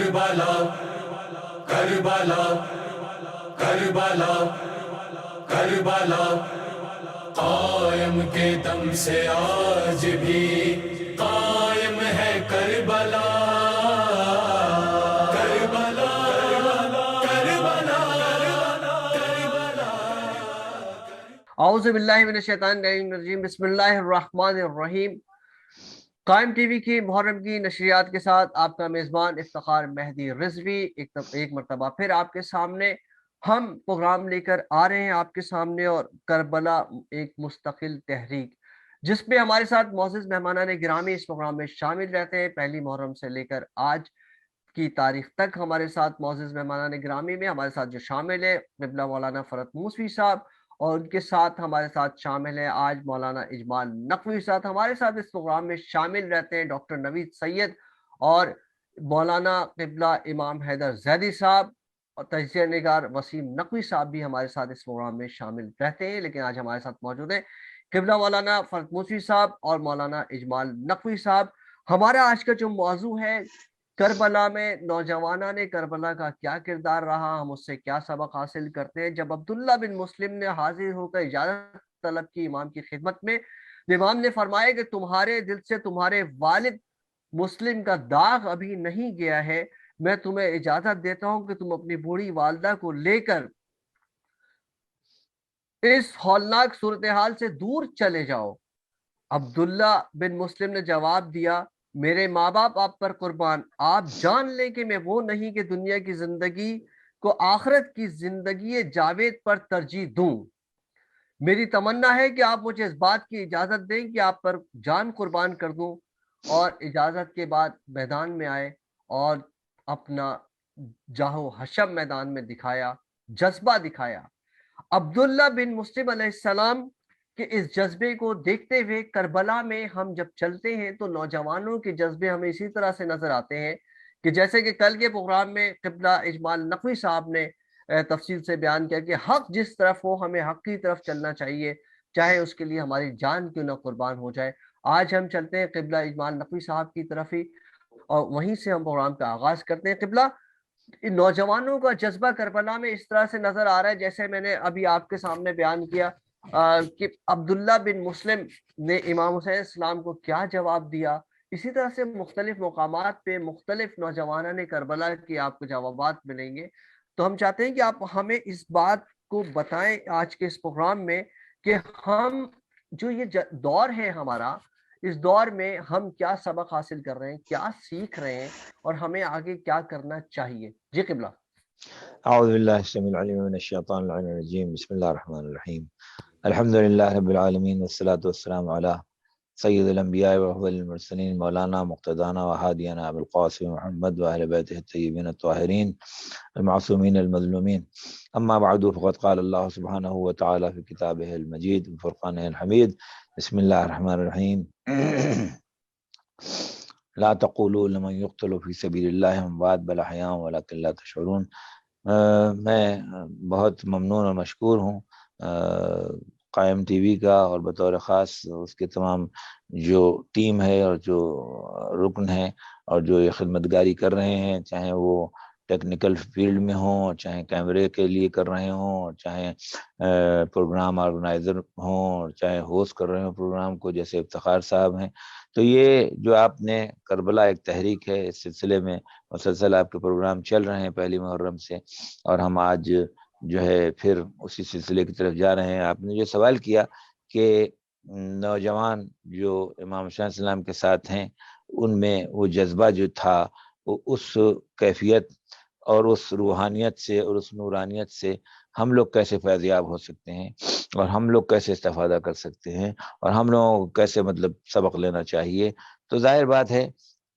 کربلا کربلا کربلا کربلا قائم کے دم سے آج بھی قائم ہے کربلا کربلا کربلا کربلا۔ اعوذ باللہ من الشیطان الرجیم، بسم اللہ الرحمن الرحیم۔ قائم ٹی وی کی محرم کی نشریات کے ساتھ آپ کا میزبان افتخار مہدی رضوی ایک مرتبہ پھر آپ کے سامنے ہم پروگرام لے کر آ رہے ہیں آپ کے سامنے، اور کربلا ایک مستقل تحریک جس پہ ہمارے ساتھ معزز مہمانان گرامی اس پروگرام میں شامل رہتے ہیں۔ پہلی محرم سے لے کر آج کی تاریخ تک ہمارے ساتھ معزز مہمانان گرامی میں ہمارے ساتھ جو شامل ہے قبلہ مولانا فرت موسوی صاحب، اور ان کے ساتھ ہمارے ساتھ شامل ہیں آج مولانا اجمال نقوی صاحب۔ ہمارے ساتھ اس پروگرام میں شامل رہتے ہیں ڈاکٹر نوید سید اور مولانا قبلہ امام حیدر زیدی صاحب، اور تجزیہ نگار وسیم نقوی صاحب بھی ہمارے ساتھ اس پروگرام میں شامل رہتے ہیں، لیکن آج ہمارے ساتھ موجود ہیں قبلہ مولانا فرت موسوی صاحب اور مولانا اجمال نقوی صاحب۔ ہمارا آج کا جو موضوع ہے کربلا میں نوجوانان کربلا کا کیا کردار رہا، ہم اس سے کیا سبق حاصل کرتے ہیں۔ جب عبداللہ بن مسلم نے حاضر ہو کر اجازت طلب کی امام کی خدمت میں، امام نے فرمایا کہ تمہارے دل سے تمہارے والد مسلم کا داغ ابھی نہیں گیا ہے، میں تمہیں اجازت دیتا ہوں کہ تم اپنی بوڑھی والدہ کو لے کر اس ہولناک صورتحال سے دور چلے جاؤ۔ عبداللہ بن مسلم نے جواب دیا، میرے ماں باپ آپ پر قربان، آپ جان لیں کہ میں وہ نہیں کہ دنیا کی زندگی کو آخرت کی زندگی جاوید پر ترجیح دوں۔ میری تمنا ہے کہ آپ مجھے اس بات کی اجازت دیں کہ آپ پر جان قربان کر دوں۔ اور اجازت کے بعد میدان میں آئے اور اپنا جاہو حشم میدان میں دکھایا، جذبہ دکھایا۔ عبداللہ بن مسلم علیہ السلام کہ اس جذبے کو دیکھتے ہوئے کربلا میں ہم جب چلتے ہیں تو نوجوانوں کے جذبے ہمیں اسی طرح سے نظر آتے ہیں کہ جیسے کہ کل کے پروگرام میں قبلہ اجمال نقوی صاحب نے تفصیل سے بیان کیا کہ حق جس طرف ہو ہمیں حق کی طرف چلنا چاہیے، چاہے اس کے لیے ہماری جان کیوں نہ قربان ہو جائے۔ آج ہم چلتے ہیں قبلہ اجمال نقوی صاحب کی طرف ہی، اور وہیں سے ہم پروگرام کا آغاز کرتے ہیں۔ قبلہ نوجوانوں کا جذبہ کربلا میں اس طرح سے نظر آ رہا ہے جیسے میں نے ابھی آپ کے سامنے بیان کیا کہ عبداللہ بن مسلم نے امام حسین السلام کو کیا جواب دیا، اسی طرح سے مختلف مقامات پہ مختلف نوجوانان کربلا کے آپ کو جوابات ملیں گے۔ تو ہم چاہتے ہیں کہ آپ ہمیں اس بات کو بتائیں آج کے اس پروگرام میں کہ ہم جو یہ دور ہے ہمارا، اس دور میں ہم کیا سبق حاصل کر رہے ہیں، کیا سیکھ رہے ہیں، اور ہمیں آگے کیا کرنا چاہیے۔ جی قبلہ۔ اعوذ باللہ السمیع العلیم من الشیطان اللعین الرجیم، بسم اللہ الرحمن الرحیم، الحمد للہ رب العالمین والصلاة والسلام علی سید الانبیاء وافضل المرسلین، مولانا مقتدانا وہادینا ابو القاسم محمد واہل بیتہ الطیبین الطاہرین المعصومین المظلومین، اما بعد فقد قال اللہ سبحانہ وتعالی فی کتابہ المجید فرقانہ الحمید، بسم اللہ الرحمن الرحیم، لا تقولوا لمن يقتل في سبيل الله اموات بل احياء ولكن لا تشعرون۔ میں بہت ممنون اور مشکور ہوں قائم ٹی وی کا، اور بطور خاص اس کے تمام جو ٹیم ہے اور جو رکن ہیں اور جو یہ خدمتگاری کر رہے ہیں، چاہے وہ ٹیکنیکل فیلڈ میں ہوں، چاہے کیمرے کے لیے کر رہے ہوں، چاہے پروگرام آرگنائزر ہوں، اور چاہے ہوسٹ کر رہے ہوں پروگرام کو جیسے افتخار صاحب ہیں۔ تو یہ جو آپ نے کربلا ایک تحریک ہے، اس سلسلے میں مسلسل آپ کے پروگرام چل رہے ہیں پہلی محرم سے، اور ہم آج جو ہے پھر اسی سلسلے کی طرف جا رہے ہیں۔ آپ نے جو سوال کیا کہ نوجوان جو امام حسین علیہ السلام کے ساتھ ہیں، ان میں وہ جذبہ جو تھا، وہ اس کیفیت اور اس روحانیت سے اور اس نورانیت سے ہم لوگ کیسے فیضیاب ہو سکتے ہیں، اور ہم لوگ کیسے استفادہ کر سکتے ہیں، اور ہم لوگوں کو کیسے سبق لینا چاہیے۔ تو ظاہر بات ہے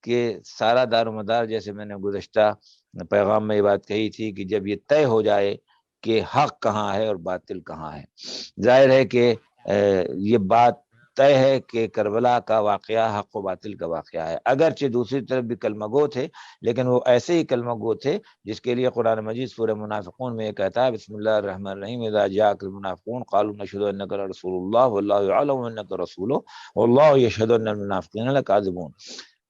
کہ سارا دار و مدار، جیسے میں نے گزشتہ پیغام میں یہ بات کہی تھی کہ جب یہ طے ہو جائے کہ حق کہاں ہے اور باطل کہاں ہے، ظاہر ہے کہ یہ بات طے ہے کہ کربلا کا واقعہ حق و باطل کا واقعہ ہے، اگرچہ دوسری طرف بھی کلمہ گو تھے، لیکن وہ ایسے ہی کلمہ گو تھے جس کے لیے قرآن مجید سورہ منافقون میں یہ کہتا ہے، بسم اللہ الرحمن الرحیم، اذا جاءک المنافقون قالوا نشهد انک رسول اللہ واللہ یعلم انک رسولہ واللہ یشهد ان المنافقین لکاذبون۔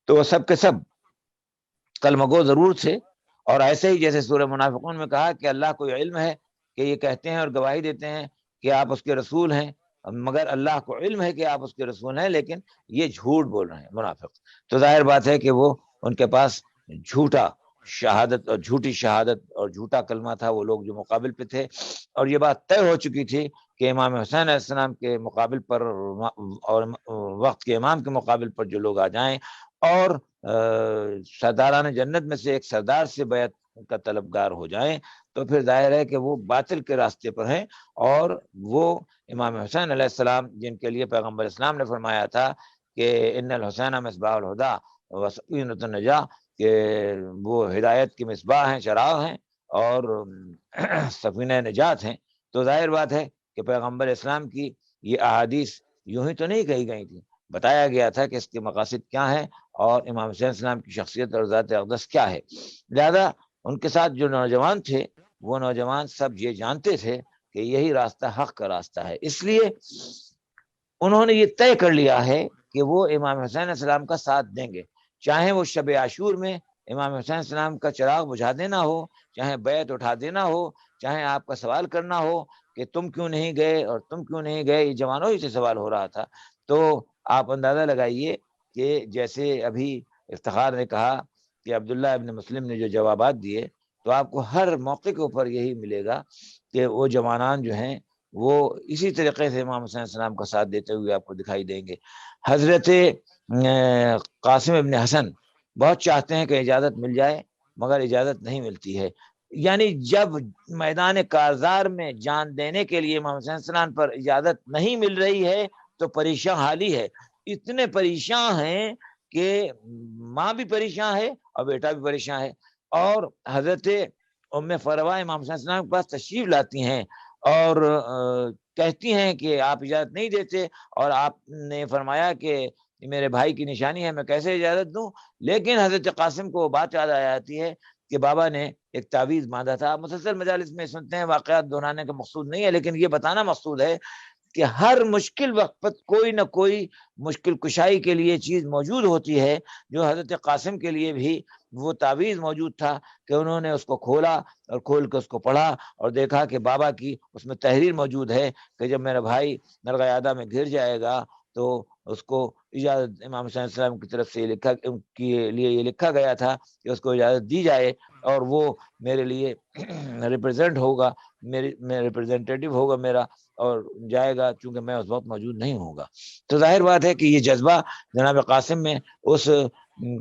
تو وہ سب کے سب کلمہ گو ضرور تھے، اور ایسے ہی جیسے سورہ منافقون میں کہا کہ اللہ کو علم ہے کہ یہ کہتے ہیں اور گواہی دیتے ہیں کہ آپ اس کے رسول ہیں، مگر اللہ کو علم ہے کہ آپ اس کے رسول ہیں، لیکن یہ جھوٹ بول رہے ہیں منافق. تو ظاہر بات ہے کہ وہ ان کے پاس جھوٹا شہادت اور جھوٹی شہادت اور جھوٹا کلمہ تھا، وہ لوگ جو مقابل پہ تھے. اور یہ بات طے ہو چکی تھی کہ امام حسین علیہ السلام کے مقابل پر اور وقت کے امام کے مقابل پر جو لوگ آ جائیں اور سرداران جنت میں سے ایک سردار سے بیعت کا طلبگار ہو جائیں، تو پھر ظاہر ہے کہ وہ باطل کے راستے پر ہیں. اور وہ امام حسین علیہ السلام جن کے لیے پیغمبر اسلام نے فرمایا تھا کہ ان الحسین مصباح الہدی و سفینۃ النجاہ، کہ وہ ہدایت کے مصباح ہیں، چراغ ہیں اور سفینہ نجات ہیں. تو ظاہر بات ہے کہ پیغمبر اسلام کی یہ احادیث یوں ہی تو نہیں کہی گئی تھی، بتایا گیا تھا کہ اس کے مقاصد کیا ہیں اور امام حسین السلام کی شخصیت اور ذات اقدس کیا ہے. لہذا ان کے ساتھ جو نوجوان تھے وہ نوجوان سب یہ جانتے تھے کہ یہی راستہ حق کا راستہ ہے، اس لیے انہوں نے یہ طے کر لیا ہے کہ وہ امام حسین علیہ السلام کا ساتھ دیں گے، چاہے وہ شب عاشور میں امام حسین علیہ السلام کا چراغ بجھا دینا ہو، چاہے بیعت اٹھا دینا ہو، چاہے آپ کا سوال کرنا ہو کہ تم کیوں نہیں گئے اور تم کیوں نہیں گئے. یہ جوانوں ہی سے سوال ہو رہا تھا. تو آپ اندازہ لگائیے کہ جیسے ابھی افتخار نے کہا کہ عبداللہ ابن مسلم نے جو جوابات دیے، تو آپ کو ہر موقع کے اوپر یہی ملے گا کہ وہ جوانان جو ہیں وہ اسی طریقے سے امام حسین السلام کا ساتھ دیتے ہوئے آپ کو دکھائی دیں گے. حضرت قاسم ابن حسن بہت چاہتے ہیں کہ اجازت مل جائے، مگر اجازت نہیں ملتی ہے. یعنی جب میدان کارزار میں جان دینے کے لیے امام حسین السلام پر اجازت نہیں مل رہی ہے تو پریشان حالی ہے. اتنے پریشان ہیں کہ ماں بھی پریشان ہے اور بیٹا بھی پریشان ہے. اور حضرت ام فروا امام حسین السلام کے پاس تشریف لاتی ہیں اور کہتی ہیں کہ آپ اجازت نہیں دیتے، اور آپ نے فرمایا کہ میرے بھائی کی نشانی ہے، میں کیسے اجازت دوں. لیکن حضرت قاسم کو وہ بات یاد آ جاتی ہے کہ بابا نے ایک تعویذ باندھا تھا. مسلسل مجالس میں سنتے ہیں، واقعات دہرانے کا مقصود نہیں ہے، لیکن یہ بتانا مقصود ہے کہ ہر مشکل وقت پر کوئی نہ کوئی مشکل کشائی کے لیے چیز موجود ہوتی ہے. جو حضرت قاسم کے لیے بھی وہ تعویذ موجود تھا کہ انہوں نے اس کو کھولا اور کھول کے اس کو پڑھا اور دیکھا کہ بابا کی اس میں تحریر موجود ہے کہ جب میرا بھائی نرغیادہ میں گر جائے گا تو اس کو اجازت، امام حسین السلام کی طرف سے یہ لکھا گیا تھا کہ اس کو اجازت دی جائے اور وہ میرے لیے ریپرزینٹ ہوگا، ریپرزینٹیٹیو ہوگا میرا، اور جائے گا چونکہ میں اس وقت موجود نہیں ہوں گا. تو ظاہر بات ہے کہ یہ جذبہ جناب قاسم میں اس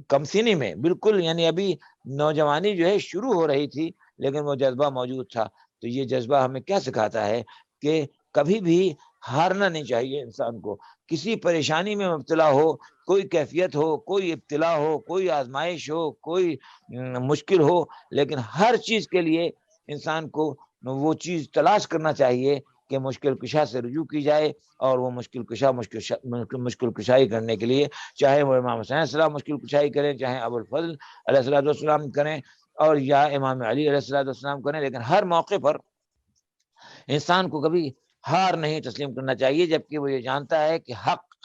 کم سینی میں بالکل، یعنی ابھی نوجوانی جو ہے شروع ہو رہی تھی، لیکن وہ جذبہ موجود تھا. تو یہ جذبہ ہمیں کیا سکھاتا ہے کہ کبھی بھی ہارنا نہیں چاہیے انسان کو. کسی پریشانی میں مبتلا ہو، کوئی کیفیت ہو، کوئی ابتلا ہو، کوئی آزمائش ہو، کوئی مشکل ہو، لیکن ہر چیز کے لیے انسان کو وہ چیز تلاش کرنا چاہیے کہ مشکل کشا سے رجوع کی جائے. اور وہ مشکل کشائی کرنے کے لیے چاہے وہ امام حسین السلام مشکل کشائی کریں، چاہے ابو الفضل علیہ السلام کریں، اور یا امام علی علیہ السلام کریں، لیکن ہر موقع پر انسان کو کبھی ہار نہیں تسلیم کرنا چاہیے، جبکہ وہ یہ جانتا ہے کہ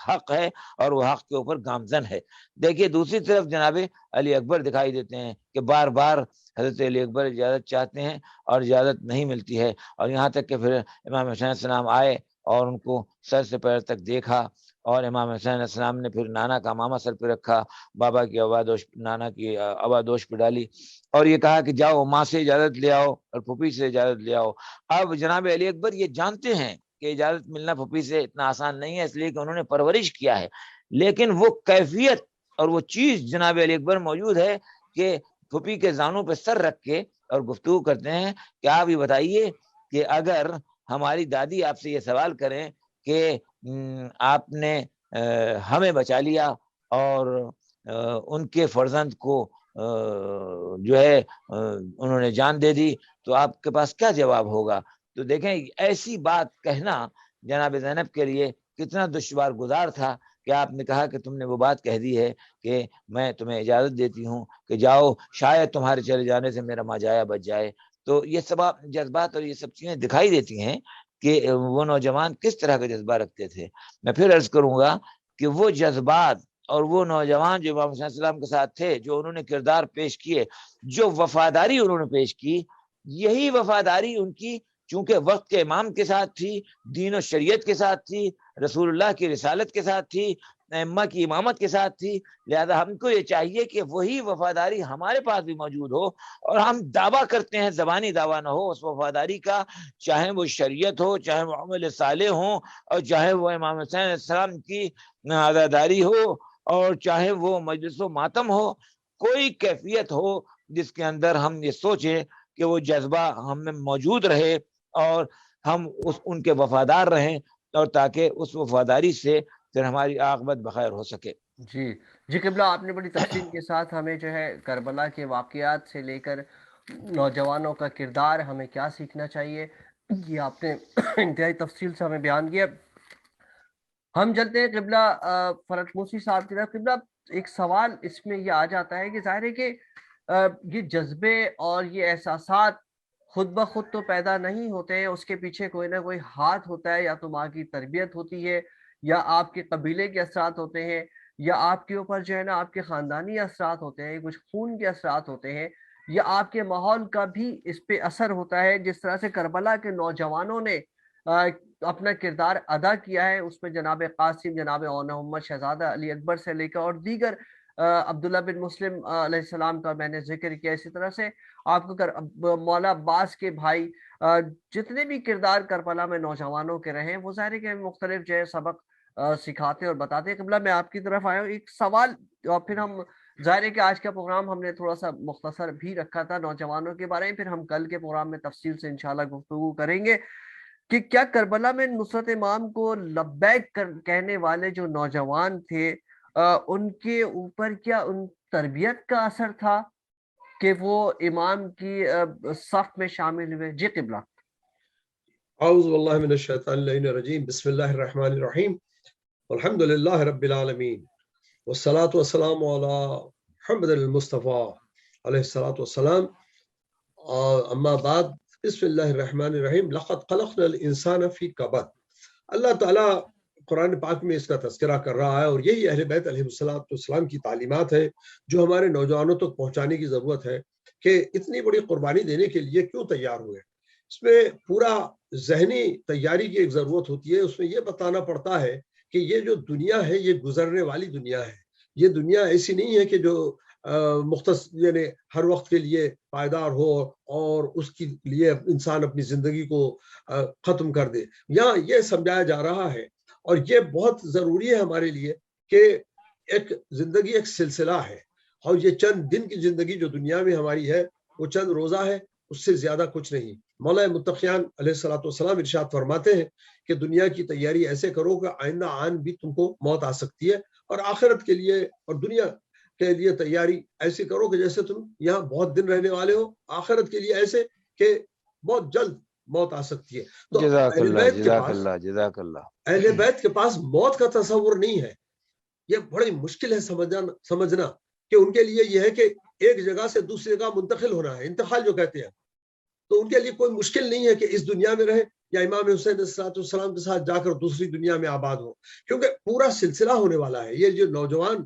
حق ہے اور وہ حق کے اوپر گامزن ہے. دیکھیے دوسری طرف جناب علی اکبر دکھائی دیتے ہیں کہ بار بار حضرت علی اکبر اجازت چاہتے ہیں اور اجازت نہیں ملتی ہے. اور یہاں تک کہ پھر امام حسین السلام آئے اور ان کو سر سے پیر تک دیکھا، اور امام حسین علیہ السلام نے پھر نانا کا ماما سر پہ رکھا، بابا کی آبادوش، نانا کی آبادوش پہ ڈالی، اور یہ کہا کہ جاؤ ماں سے اجازت لے آؤ اور پھوپھی سے اجازت لے آؤ. اب جناب علی اکبر یہ جانتے ہیں کہ اجازت ملنا پھوپھی سے اتنا آسان نہیں ہے، اس لیے کہ انہوں نے پرورش کیا ہے، لیکن وہ کیفیت اور وہ چیز جناب علی اکبر موجود ہے کہ پھوپھی کے زانوں پہ سر رکھ کے اور گفتگو کرتے ہیں کہ آپ یہ بتائیے کہ اگر ہماری دادی آپ سے یہ سوال کریں کہ آپ نے ہمیں بچا لیا اور ان کے فرزند کو جو ہے انہوں نے جان دے دی، تو آپ کے پاس کیا جواب ہوگا؟ تو دیکھیں ایسی بات کہنا جناب زینب کے لیے کتنا دشوار گزار تھا کہ آپ نے کہا کہ تم نے وہ بات کہہ دی ہے کہ میں تمہیں اجازت دیتی ہوں کہ جاؤ، شاید تمہارے چلے جانے سے میرا ماجایا بچ جائے. تو یہ سب جذبات اور یہ سب چیزیں دکھائی دیتی ہیں کہ وہ نوجوان کس طرح کا جذبہ رکھتے تھے. میں پھر عرض کروں گا کہ وہ جذبات اور وہ نوجوان جو امام حسین علیہ السلام کے ساتھ تھے، جو انہوں نے کردار پیش کیے، جو وفاداری انہوں نے پیش کی، یہی وفاداری ان کی چونکہ وقت کے امام کے ساتھ تھی، دین و شریعت کے ساتھ تھی، رسول اللہ کی رسالت کے ساتھ تھی، ائمہ کی امامت کے ساتھ تھی، لہذا ہم کو یہ چاہیے کہ وہی وفاداری ہمارے پاس بھی موجود ہو، اور ہم دعویٰ کرتے ہیں، زبانی دعویٰ نہ ہو اس وفاداری کا، چاہے وہ شریعت ہو، چاہے وہ عمل صالح ہو، اور چاہے وہ امام حسین علیہ السلام کی عزاداری ہو، اور چاہے وہ مجلس و ماتم ہو، کوئی کیفیت ہو جس کے اندر ہم یہ سوچیں کہ وہ جذبہ ہم میں موجود رہے اور ہم ان کے وفادار رہیں، اور تاکہ اس وفاداری سے پھر ہماری عاقبت بخیر ہو سکے۔ جی قبلہ، آپ نے بڑی تفصیل کے ساتھ ہمیں جو ہے کربلا کے واقعات سے لے کر نوجوانوں کا کردار، ہمیں کیا سیکھنا چاہیے، یہ آپ نے انتہائی تفصیل سے ہمیں بیان کیا۔ ہم چلتے ہیں قبلہ فرج موسی صاحب کی طرف۔ قبلہ، ایک سوال اس میں یہ آ جاتا ہے کہ ظاہر ہے کہ یہ جذبے اور یہ احساسات خود بخود تو پیدا نہیں ہوتے ہیں، اس کے پیچھے کوئی نہ کوئی ہاتھ ہوتا ہے، یا تو ماں کی تربیت ہوتی ہے، یا آپ کے قبیلے کے اثرات ہوتے ہیں، یا آپ کے اوپر جو ہے نا آپ کے خاندانی اثرات ہوتے ہیں، کچھ خون کے اثرات ہوتے ہیں، یا آپ کے ماحول کا بھی اس پہ اثر ہوتا ہے۔ جس طرح سے کربلا کے نوجوانوں نے اپنا کردار ادا کیا ہے، اس میں جناب قاسم، جناب اونا محمد شہزادہ علی اکبر سے لے کر اور دیگر عبداللہ بن مسلم علیہ السلام کا میں نے ذکر کیا، اسی طرح سے آپ کو مولا عباس کے بھائی، جتنے بھی کردار کربلا میں نوجوانوں کے رہے ہیں، وہ ظاہر ہے کہ مختلف جو ہے سبق سکھاتے اور بتاتے ہیں۔ قبلہ، میں آپ کی طرف آیا ہوں ایک سوال، اور پھر ہم ظاہر ہے کہ آج کا پروگرام ہم نے تھوڑا سا مختصر بھی رکھا تھا نوجوانوں کے بارے میں، پھر ہم کل کے پروگرام میں تفصیل سے انشاءاللہ گفتگو کریں گے کہ کیا کربلا میں نصرت امام کو لبیک کہنے والے جو نوجوان تھے، ان کے اوپر کیا ان تربیت کا اثر تھا کہ وہ امام کی صف میں شامل ہوئے؟ جی قبلہ۔ اعوذ باللہ من الشیطان اللعین الرجیم، بسم اللہ الرحمن الرحیم، الحمد للہ رب العالمین، والصلاة والسلام علی محمد المصطفیٰ علیہ الصلاة والسلام، اما بعد، بسم اللہ الرحمن الرحیم، لقد خلقنا الانسان فی کبد۔ اللہ تعالیٰ قرآن پاک میں اس کا تذکرہ کر رہا ہے، اور یہی اہل بیت علیہ السلام کی تعلیمات ہے جو ہمارے نوجوانوں تک پہنچانے کی ضرورت ہے کہ اتنی بڑی قربانی دینے کے لیے کیوں تیار ہوئے۔ اس میں پورا ذہنی تیاری کی ایک ضرورت ہوتی ہے۔ اس میں یہ بتانا پڑتا ہے کہ یہ جو دنیا ہے یہ گزرنے والی دنیا ہے، یہ دنیا ایسی نہیں ہے کہ جو مختصر یعنی ہر وقت کے لیے پائیدار ہو اور اس کے لیے انسان اپنی زندگی کو ختم کر دے۔ یہاں یہ سمجھایا جا رہا ہے، اور یہ بہت ضروری ہے ہمارے لیے، کہ ایک زندگی ایک سلسلہ ہے، اور یہ چند دن کی زندگی جو دنیا میں ہماری ہے وہ چند روزہ ہے، اس سے زیادہ کچھ نہیں۔ مولا متقیان علیہ الصلوۃ والسلام ارشاد فرماتے ہیں کہ دنیا کی تیاری ایسے کرو کہ آئندہ آن بھی تم کو موت آ سکتی ہے، اور آخرت کے لیے اور دنیا کے لیے تیاری ایسی کرو کہ جیسے تم یہاں بہت دن رہنے والے ہو، آخرت کے لیے ایسے کہ بہت جلد موت آ سکتی ہے۔ تو جزاک اہل اللہ، بیت کے جزاک پاس اللہ، جزاک اللہ۔ اہل بیت کے پاس موت کا تصور نہیں ہے۔ یہ بڑی مشکل ہے سمجھنا کہ ان کے لیے یہ ہے کہ ایک جگہ سے دوسری جگہ منتقل ہونا ہے، انتقال جو کہتے ہیں، تو ان کے لیے کوئی مشکل نہیں ہے کہ اس دنیا میں رہیں یا امام حسین علیہ السلام کے ساتھ جا کر دوسری دنیا میں آباد ہو، کیونکہ پورا سلسلہ ہونے والا ہے۔ یہ جو نوجوان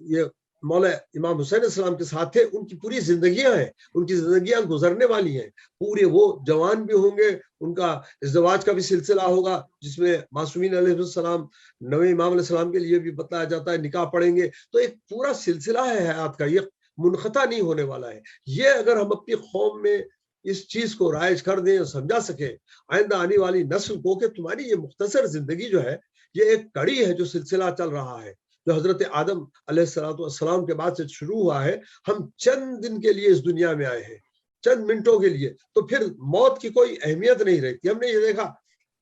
یہ مولا امام حسین علیہ السلام کے ساتھ تھے، ان کی پوری زندگیاں ہیں، ان کی زندگیاں گزرنے والی ہیں، پورے وہ جوان بھی ہوں گے، ان کا ازدواج کا بھی سلسلہ ہوگا جس میں معصومین علیہ السلام، نوے امام علیہ السلام کے لیے بھی بتایا جاتا ہے نکاح پڑھیں گے۔ تو ایک پورا سلسلہ ہے حیات کا، یہ منقطع نہیں ہونے والا ہے۔ یہ اگر ہم اپنی قوم میں اس چیز کو رائج کر دیں اور سمجھا سکیں آئندہ آنے والی نسل کو کہ تمہاری یہ مختصر زندگی جو ہے یہ ایک کڑی ہے جو سلسلہ چل رہا ہے، جو حضرت آدم علیہ السلام کے بعد سے شروع ہوا ہے۔ ہم چند دن کے لیے اس دنیا میں آئے ہیں، چند منٹوں کے لیے، تو پھر موت کی کوئی اہمیت نہیں رہتی۔ ہم نے یہ دیکھا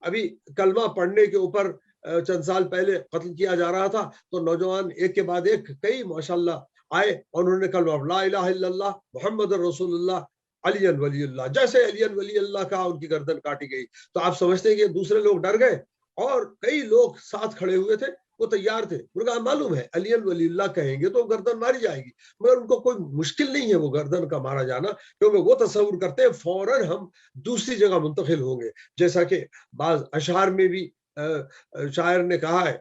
ابھی کلمہ پڑھنے کے اوپر چند سال پہلے قتل کیا جا رہا تھا، تو نوجوان ایک کے بعد ایک کئی ماشاءاللہ آئے اور انہوں نے کلمہ لا الہ الا اللہ محمد رسول اللہ علی ولی اللہ، جیسے علی ولی اللہ کہا ان کی گردن کاٹی گئی۔ تو آپ سمجھتے ہیں کہ دوسرے لوگ ڈر گئے، اور کئی لوگ ساتھ کھڑے ہوئے تھے، وہ تیار تھے، ان کا معلوم ہے علی ولی اللہ کہیں گے تو گردن ماری جائے گی، مگر ان کو کوئی مشکل نہیں ہے وہ گردن کا مارا جانا، کیونکہ وہ تصور کرتے ہیں فوراً ہم دوسری جگہ منتقل ہوں گے۔ جیسا کہ بعض اشعار میں بھی شاعر نے کہا ہے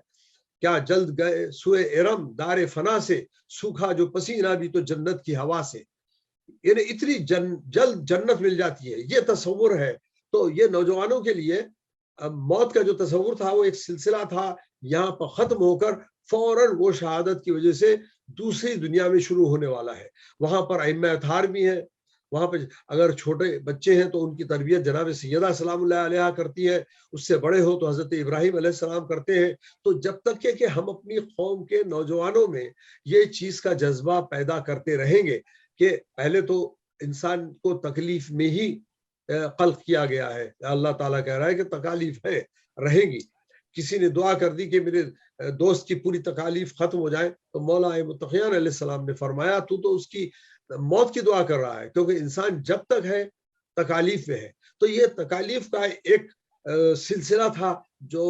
کیا جلد گئے سوئے ارم دار فنا سے، سوکھا جو پسینہ بھی تو جنت کی ہوا سے. یعنی اتنی جلد جنت مل جاتی ہے، یہ تصور ہے. تو یہ نوجوانوں کے لیے موت کا جو تصور تھا وہ ایک سلسلہ تھا، یہاں پر ختم ہو کر فوراً وہ شہادت کی وجہ سے دوسری دنیا میں شروع ہونے والا ہے. وہاں پر ائمہ اطہار بھی ہیں، وہاں پہ اگر چھوٹے بچے ہیں تو ان کی تربیت جناب سیدہ سلام اللہ علیہ کرتی ہے، اس سے بڑے ہو تو حضرت ابراہیم علیہ السلام کرتے ہیں. تو جب تک کہ ہم اپنی قوم کے نوجوانوں میں یہ چیز کا جذبہ پیدا کرتے رہیں گے کہ پہلے تو انسان کو تکلیف میں ہی خلق کیا گیا ہے، اللہ تعالیٰ کہہ رہا ہے کہ تکالیف ہے رہیں گی. کسی نے دعا کر دی کہ میرے دوست کی پوری تکالیف ختم ہو جائے، تو مولا متقیان علیہ السلام نے فرمایا تو اس کی موت کی دعا کر رہا ہے، کیونکہ انسان جب تک ہے تکالیف میں ہے. تو یہ تکالیف کا ایک سلسلہ تھا جو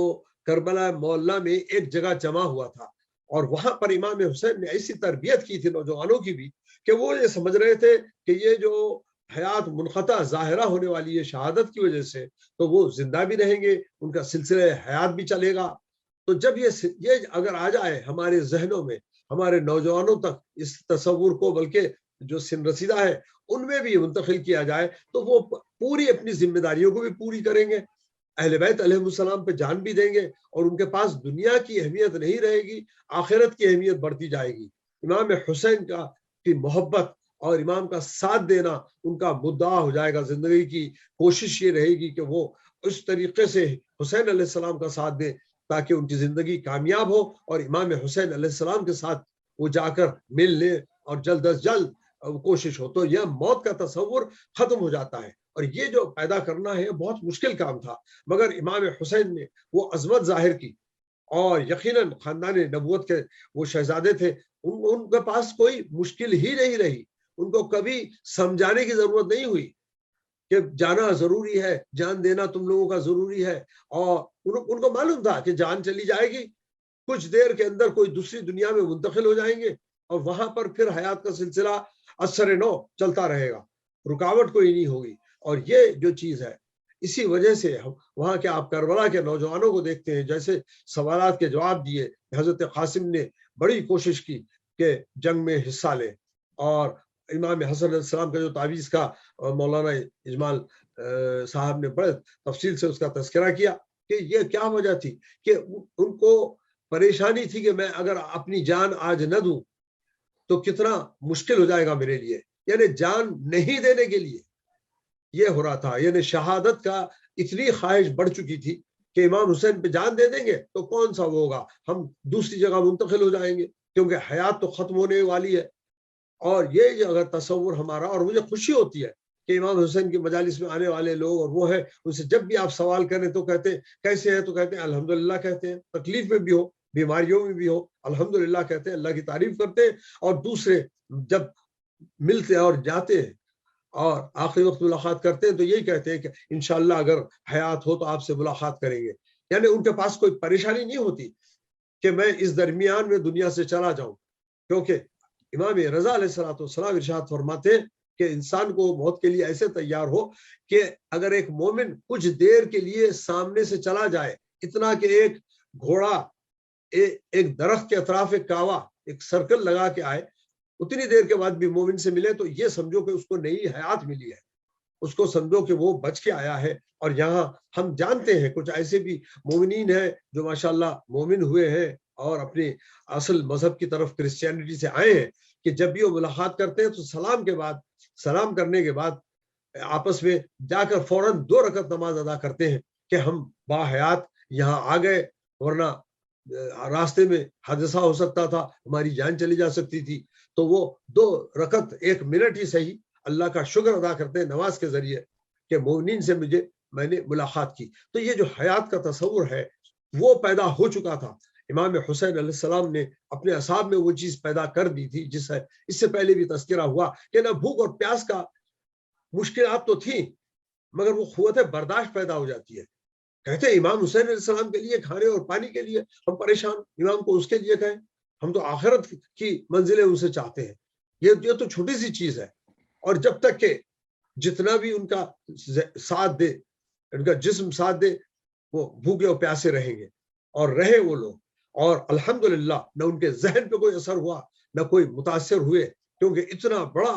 کربلا معلیٰ میں ایک جگہ جمع ہوا تھا، اور وہاں پر امام حسین نے ایسی تربیت کی تھی نوجوانوں کی بھی کہ وہ یہ سمجھ رہے تھے کہ یہ جو حیات منقطع ظاہرہ ہونے والی ہے شہادت کی وجہ سے، تو وہ زندہ بھی رہیں گے، ان کا سلسلہ حیات بھی چلے گا. تو جب یہ اگر آ جائے ہمارے ذہنوں میں، ہمارے نوجوانوں تک اس تصور کو، بلکہ جو سن رسیدہ ہے ان میں بھی منتقل کیا جائے، تو وہ پوری اپنی ذمہ داریوں کو بھی پوری کریں گے، اہل بیت علیہ السلام پہ جان بھی دیں گے، اور ان کے پاس دنیا کی اہمیت نہیں رہے گی، آخرت کی اہمیت بڑھتی جائے گی. امام حسین کی محبت اور امام کا ساتھ دینا ان کا مدعا ہو جائے گا زندگی کی. کوشش یہ رہے گی کہ وہ اس طریقے سے حسین علیہ السلام کا ساتھ دیں تاکہ ان کی زندگی کامیاب ہو، اور امام حسین علیہ السلام کے ساتھ وہ جا کر مل لیں، اور جلد از جلد کوشش ہو. تو یہ موت کا تصور ختم ہو جاتا ہے، اور یہ جو پیدا کرنا ہے بہت مشکل کام تھا، مگر امام حسین نے وہ عظمت ظاہر کی. اور یقیناً خاندان نبوت کے وہ شہزادے تھے، ان کے پاس کوئی مشکل ہی نہیں رہی، ان کو کبھی سمجھانے کی ضرورت نہیں ہوئی کہ جانا ضروری ہے، جان دینا تم لوگوں کا ضروری ہے. اور ان کو معلوم تھا کہ جان چلی جائے گی، کچھ دیر کے اندر کوئی دوسری دنیا میں منتقل ہو جائیں گے، اور وہاں پر پھر حیات کا سلسلہ اثر نو چلتا رہے گا، رکاوٹ کوئی نہیں ہوگی. اور یہ جو چیز ہے، اسی وجہ سے وہاں کے آپ کربلا کے نوجوانوں کو دیکھتے ہیں، جیسے سوالات کے جواب دیے. حضرت قاسم نے بڑی کوشش کی کہ جنگ میں حصہ لے، اور امام حسن علیہ السلام کا جو تعویذ کا مولانا اجمال صاحب نے بڑے تفصیل سے اس کا تذکرہ کیا کہ یہ کیا وجہ تھی کہ ان کو پریشانی تھی کہ میں اگر اپنی جان آج نہ دوں تو کتنا مشکل ہو جائے گا میرے لیے. یعنی جان نہیں دینے کے لیے یہ ہو رہا تھا، یعنی شہادت کا اتنی خواہش بڑھ چکی تھی کہ امام حسین پہ جان دے دیں گے تو کون سا وہ ہوگا، ہم دوسری جگہ منتقل ہو جائیں گے، کیونکہ حیات تو ختم ہونے والی ہے. اور یہ اگر تصور ہمارا، اور مجھے خوشی ہوتی ہے کہ امام حسین کی مجالس میں آنے والے لوگ اور وہ ہیں، ان سے جب بھی آپ سوال کریں تو کہتے ہیں کیسے ہیں، تو کہتے ہیں الحمدللہ کہتے ہیں، تکلیف میں بھی ہو، بیماریوں میں بھی ہو، الحمدللہ کہتے ہیں، اللہ کی تعریف کرتے ہیں. اور دوسرے جب ملتے ہیں اور جاتے ہیں اور آخری وقت ملاقات کرتے ہیں تو یہی کہتے ہیں کہ انشاءاللہ اگر حیات ہو تو آپ سے ملاقات کریں گے. یعنی ان کے پاس کوئی پریشانی نہیں ہوتی کہ میں اس درمیان میں دنیا سے چلا جاؤں، کیونکہ امام رضا علیہ السلام ارشاد فرماتے ہیں کہ انسان کو موت کے لیے ایسے تیار ہو کہ اگر ایک مومن کچھ دیر کے لیے سامنے سے چلا جائے، اتنا کہ ایک گھوڑا ایک درخت کے اطراف ایک کعوہ ایک سرکل لگا کے آئے، اتنی دیر کے بعد بھی مومن سے ملے تو یہ سمجھو کہ اس کو نئی حیات ملی ہے، اس کو سمجھو کہ وہ بچ کے آیا ہے. اور یہاں ہم جانتے ہیں کچھ ایسے بھی مومنین ہیں جو ماشاءاللہ مومن ہوئے ہیں اور اپنے اصل مذہب کی طرف کرسچینٹی سے آئے ہیں، کہ جب بھی وہ ملاقات کرتے ہیں تو سلام کرنے کے بعد آپس میں جا کر فوراً 2 رکعت نماز ادا کرتے ہیں کہ ہم با حیات یہاں آ گئے، ورنہ راستے میں حادثہ ہو سکتا تھا، ہماری جان چلی جا سکتی تھی. تو وہ 2 رکعت 1 منٹ ہی صحیح اللہ کا شکر ادا کرتے ہیں نماز کے ذریعے کہ مومنین سے میں نے ملاقات کی. تو یہ جو حیات کا تصور ہے وہ پیدا ہو چکا تھا. امام حسین علیہ السلام نے اپنے اصحاب میں وہ چیز پیدا کر دی تھی جس ہے اس سے پہلے بھی تذکرہ ہوا کہ نہ بھوک اور پیاس کا مشکلات تو تھیں، مگر وہ قوت برداشت پیدا ہو جاتی ہے. کہتے ہیں امام حسین علیہ السلام کے لیے کھانے اور پانی کے لیے ہم پریشان، امام کو اس کے لیے کہیں، ہم تو آخرت کی منزلیں ان سے چاہتے ہیں. یہ تو چھوٹی سی چیز ہے. اور جب تک کہ جتنا بھی ان کا ساتھ دے، ان کا جسم ساتھ دے، وہ بھوکے اور پیاسے رہیں گے اور رہے وہ لوگ. اور الحمدللہ نہ ان کے ذہن پہ کوئی اثر ہوا نہ کوئی متاثر ہوئے، کیونکہ اتنا بڑا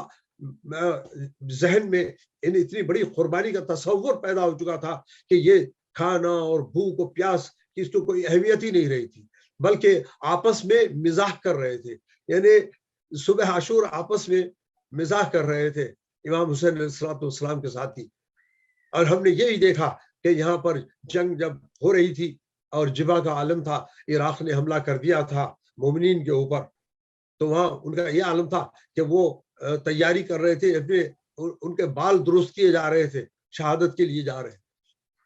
ذہن میں اتنی بڑی قربانی کا تصور پیدا ہو چکا تھا کہ یہ کھانا اور بھوک و پیاس کی اس کو کوئی اہمیت ہی نہیں رہی تھی، بلکہ آپس میں مزاح کر رہے تھے. یعنی صبح عاشور آپس میں مزاح کر رہے تھے امام حسین علیہ السلام کے ساتھ ہی. اور ہم نے یہی دیکھا کہ یہاں پر جنگ جب ہو رہی تھی اور جبا کا عالم تھا، عراق نے حملہ کر دیا تھا مومنین کے اوپر، تو وہاں ان کا یہ عالم تھا کہ وہ تیاری کر رہے تھے، اپنے ان کے بال درست کیے جا رہے تھے، شہادت کے لیے جا رہے ہیں،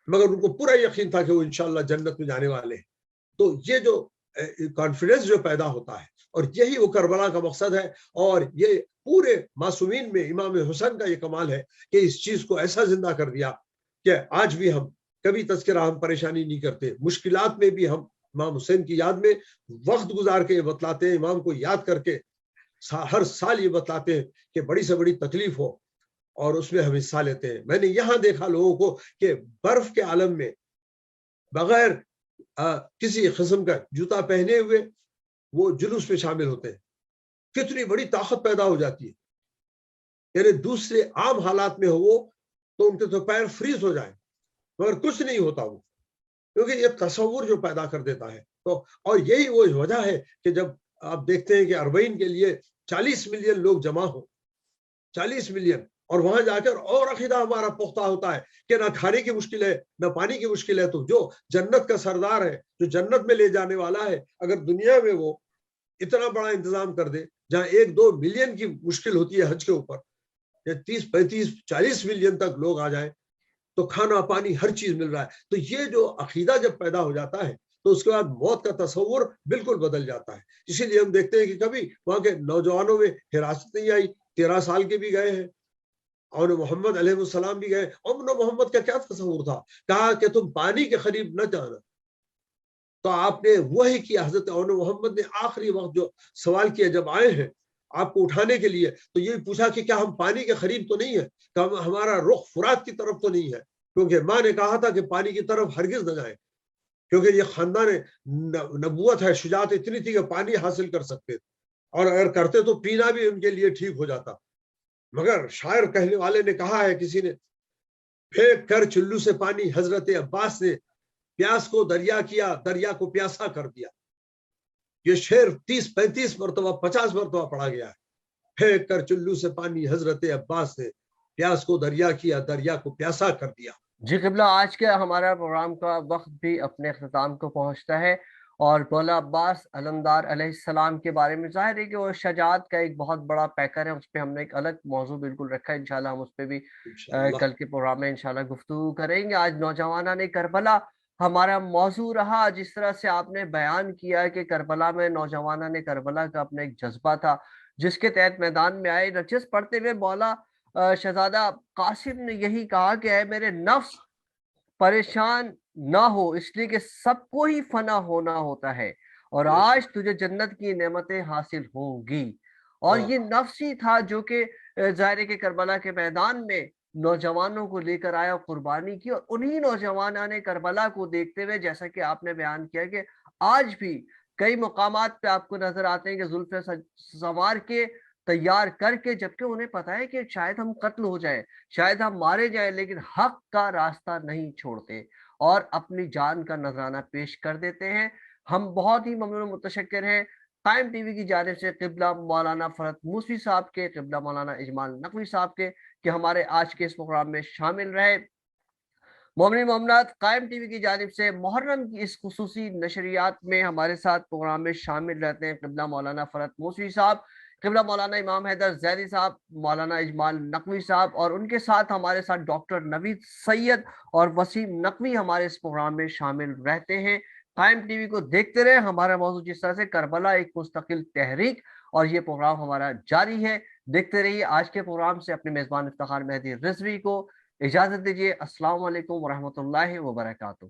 مگر ان کو پورا یقین تھا کہ وہ انشاءاللہ جنت میں جانے والے ہیں. تو یہ جو کانفیڈنس جو پیدا ہوتا ہے، اور یہی وہ کربلا کا مقصد ہے، اور یہ پورے معصومین میں امام حسین کا یہ کمال ہے کہ اس چیز کو ایسا زندہ کر دیا کہ آج بھی ہم کبھی تذکرہ ہم پریشانی نہیں کرتے، مشکلات میں بھی ہم امام حسین کی یاد میں وقت گزار کے یہ بتلاتے ہیں، امام کو یاد کر کے ہر سال یہ بتلاتے ہیں کہ بڑی سے بڑی تکلیف ہو اور اس میں ہم حصہ لیتے ہیں. میں نے یہاں دیکھا لوگوں کو کہ برف کے عالم میں بغیر کسی قسم کا جوتا پہنے ہوئے وہ جلوس میں شامل ہوتے ہیں. کتنی بڑی طاقت پیدا ہو جاتی ہے. یعنی دوسرے عام حالات میں ہو وہ تو ان کے تو پیر فریز ہو جائیں، مگر کچھ نہیں ہوتا وہ، کیونکہ یہ تصور جو پیدا کر دیتا ہے. تو اور یہی وہ وجہ ہے کہ جب آپ دیکھتے ہیں کہ اربعین کے لیے 40 ملین لوگ جمع ہو، 40 ملین، اور وہاں جا کر اور عقیدہ ہمارا پختہ ہوتا ہے کہ نہ کھانے کی مشکل ہے نہ پانی کی مشکل ہے، تو جو جنت کا سردار ہے، جو جنت میں لے جانے والا ہے، اگر دنیا میں وہ اتنا بڑا انتظام کر دے جہاں 1-2 ملین کی مشکل ہوتی ہے حج کے اوپر، یا 30-35-40 ملین تک لوگ آ جائیں تو کھانا پانی ہر چیز مل رہا ہے. تو یہ جو عقیدہ جب پیدا ہو جاتا ہے تو اس کے بعد موت کا تصور بالکل بدل جاتا ہے. اسی لیے ہم دیکھتے ہیں کہ کبھی وہاں کے نوجوانوں میں حراست نہیں آئی، 13 سال کے بھی گئے ہیں، اور محمد علیہ السلام بھی گئے. امن و محمد کا کیا تصور تھا؟ کہا کہ تم پانی کے قریب نہ جانا. تو آپ نے وہی کیا. حضرت امن محمد نے آخری وقت جو سوال کیا جب آئے ہیں آپ کو اٹھانے کے لیے، تو یہ پوچھا کہ کیا ہم پانی کے قریب تو نہیں ہے، کہ ہمارا رخ فرات کی طرف تو نہیں ہے، کیونکہ ماں نے کہا تھا کہ پانی کی طرف ہرگز نہ جائیں، کیونکہ یہ خاندان نبوت ہے، شجاعت اتنی تھی کہ پانی حاصل کر سکتے تھے، اور اگر کرتے تو پینا بھی ان کے لیے ٹھیک ہو جاتا. مگر شاعر کہنے والے نے کہا ہے، کسی نے پھینک کر چلو سے پانی، حضرت عباس نے پیاس کو دریا کیا، دریا کو پیاسا کر دیا. یہ شعر 30-35 مرتبہ 50 مرتبہ پڑھا گیا ہے. پھینک کر چلو سے پانی، حضرت عباس نے پیاس کو دریا کیا، دریا کو پیاسا کر دیا. جی قبلہ، آج کے ہمارا پروگرام کا وقت بھی اپنے اختتام کو پہنچتا ہے، اور مولا عباس علمدار علیہ السلام کے بارے میں ظاہر ہے کہ وہ شجاعت کا ایک بہت بڑا پیکر ہے. اس پہ ہم نے ایک الگ موضوع بالکل رکھا ہے، انشاءاللہ ہم اس پہ بھی کل کے پروگرام میں انشاءاللہ گفتگو کریں گے. آج نوجوانان کربلا ہمارا موضوع رہا. جس طرح سے آپ نے بیان کیا کہ کربلا میں نوجوانان کربلا کا اپنا ایک جذبہ تھا جس کے تحت میدان میں آئے. نچس پڑھتے ہوئے مولا شہزادہ قاسم نے یہی کہا کہ اے میرے نفس پریشان نہ ہو، اس لیے کہ سب کو ہی فنا ہونا ہوتا ہے، اور آج تجھے جنت کی نعمتیں حاصل ہوں گی. اور یہ نفس ہی تھا جو کہ ظاہر کے کربلا کے میدان میں نوجوانوں کو لے کر آیا، قربانی کی. اور انہی نوجوانان کربلا کو دیکھتے ہوئے جیسا کہ آپ نے بیان کیا کہ آج بھی کئی مقامات پہ آپ کو نظر آتے ہیں کہ زلفیں سنوار کے تیار کر کے، جبکہ انہیں پتا ہے کہ شاید ہم قتل ہو جائیں، شاید ہم مارے جائیں، لیکن حق کا راستہ نہیں چھوڑتے اور اپنی جان کا نذرانہ پیش کر دیتے ہیں. ہم بہت ہی ممنون و متشکر ہیں قائم ٹی وی کی جانب سے قبلہ مولانا فرحت موسوی صاحب کے، قبلہ مولانا اجمال نقوی صاحب کے، کہ ہمارے آج کے اس پروگرام میں شامل رہے. مومنین مومنات، قائم ٹی وی کی جانب سے محرم کی اس خصوصی نشریات میں ہمارے ساتھ پروگرام میں شامل رہتے ہیں قبلہ مولانا فرحت موسوی صاحب، قبلہ مولانا امام حیدر زیدی صاحب، مولانا اجمال نقوی صاحب، اور ان کے ساتھ ہمارے ساتھ ڈاکٹر نوید سید اور وسیم نقوی ہمارے اس پروگرام میں شامل رہتے ہیں. قائم ٹی وی کو دیکھتے رہے. ہمارا موضوع جس طرح سے کربلا ایک مستقل تحریک، اور یہ پروگرام ہمارا جاری ہے، دیکھتے رہیے. آج کے پروگرام سے اپنے میزبان افتخار مہدی رضوی کو اجازت دیجیے. السلام علیکم ورحمۃ اللہ وبرکاتہ.